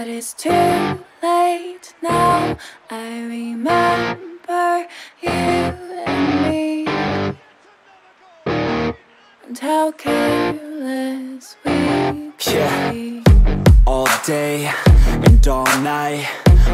it's too late now. I remember you and me, and how careless we could be. All day and all night,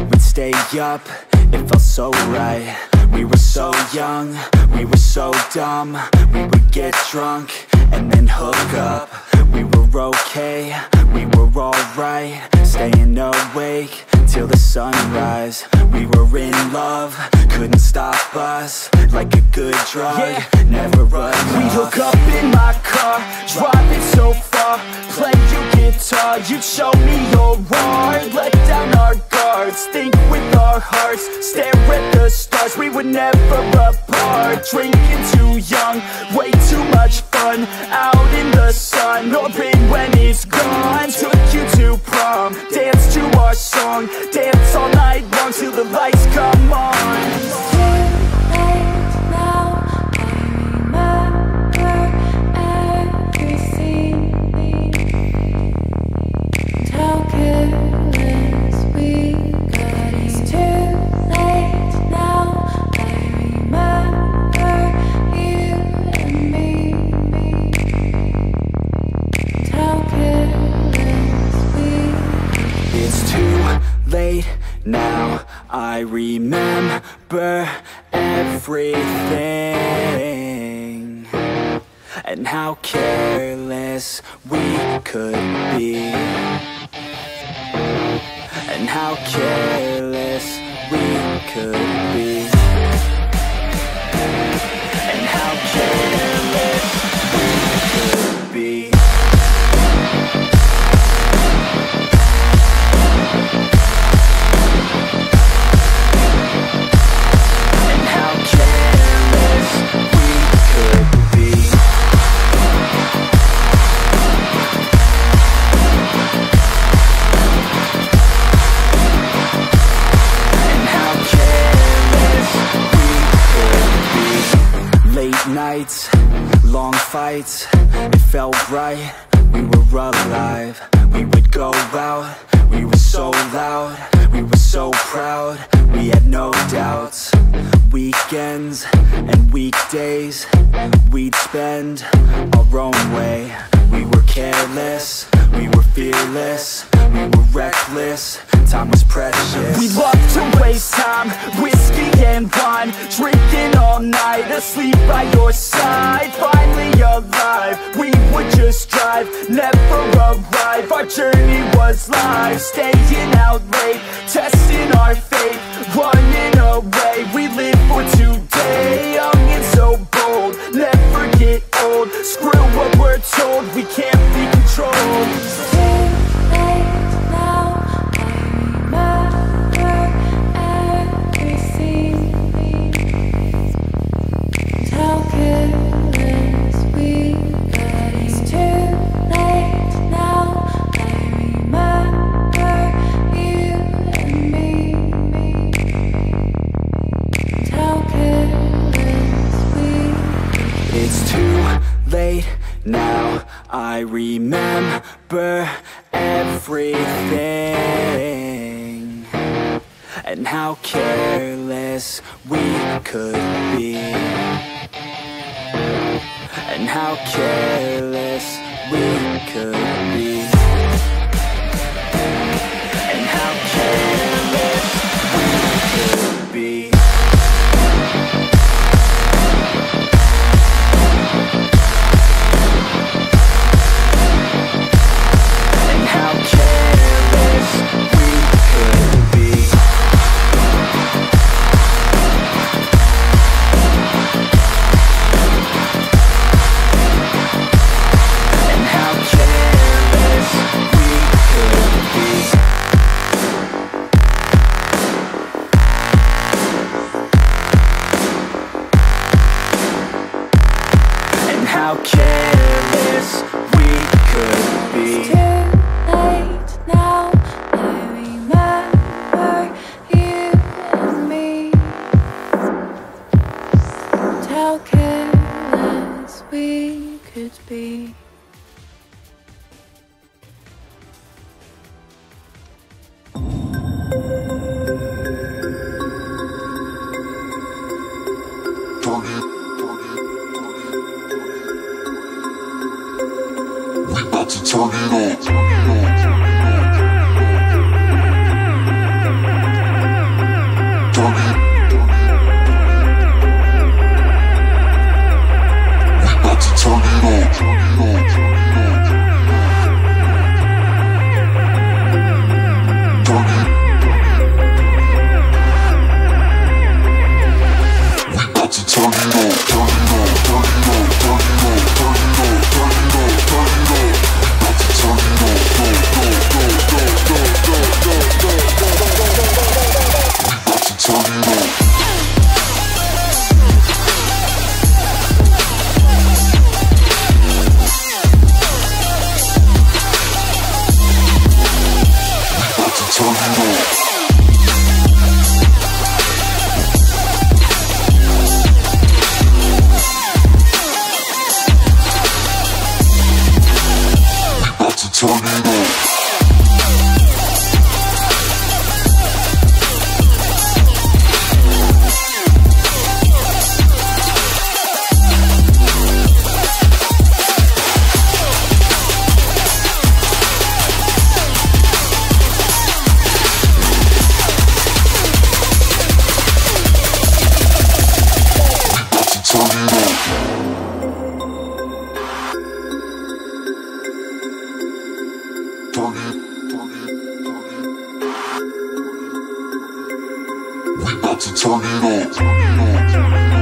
we'd stay up, it felt so right. We were so young, we were so dumb. We would get drunk and then hook up. We were okay, we were alright, staying awake till the sunrise. We were in love, couldn't stop us, like a good drug, never enough. We'd hook up in my car, driving so far, play you guitar, you'd show me your art, let down our guards, think with our hearts, stare at the stars. We were never apart, drinking too young, way too much fun, out in the sun, no pain when it's gone. Took you to prom, dance to our song, dance all night long till the lights come on. It's too late now. I remember everything, and how careless we got. It's too late now. I remember you and me, and how careless we got. It's too late now, I remember everything, and how careless we could be, and how careless we could be, and how careless we could be. Nights, long fights, it felt right, we were alive. We would go out, we were so loud, we were so proud, we had no doubts. Weekends and weekdays, we'd spend our own way. We were careless, we were fearless, we were reckless, time was precious. We loved to waste time, whiskey and wine, drinking all night, asleep by your side. Finally alive, we would just drive, never arrive. Our journey was live, staying out late, testing our fate, running away. We live for today, young and so bold, never get old. Screw what we're told, we can't be controlled. It's too late now. I remember everything, and how careless we got. It's too late now. I remember you and me, and how careless we got. It's too late now, I remember everything, and how careless we could be, and how careless we could be, and how careless we could be. How careless we could be. It's too late now. I remember you and me, and how careless we could be. turn it up. We about to turn it up.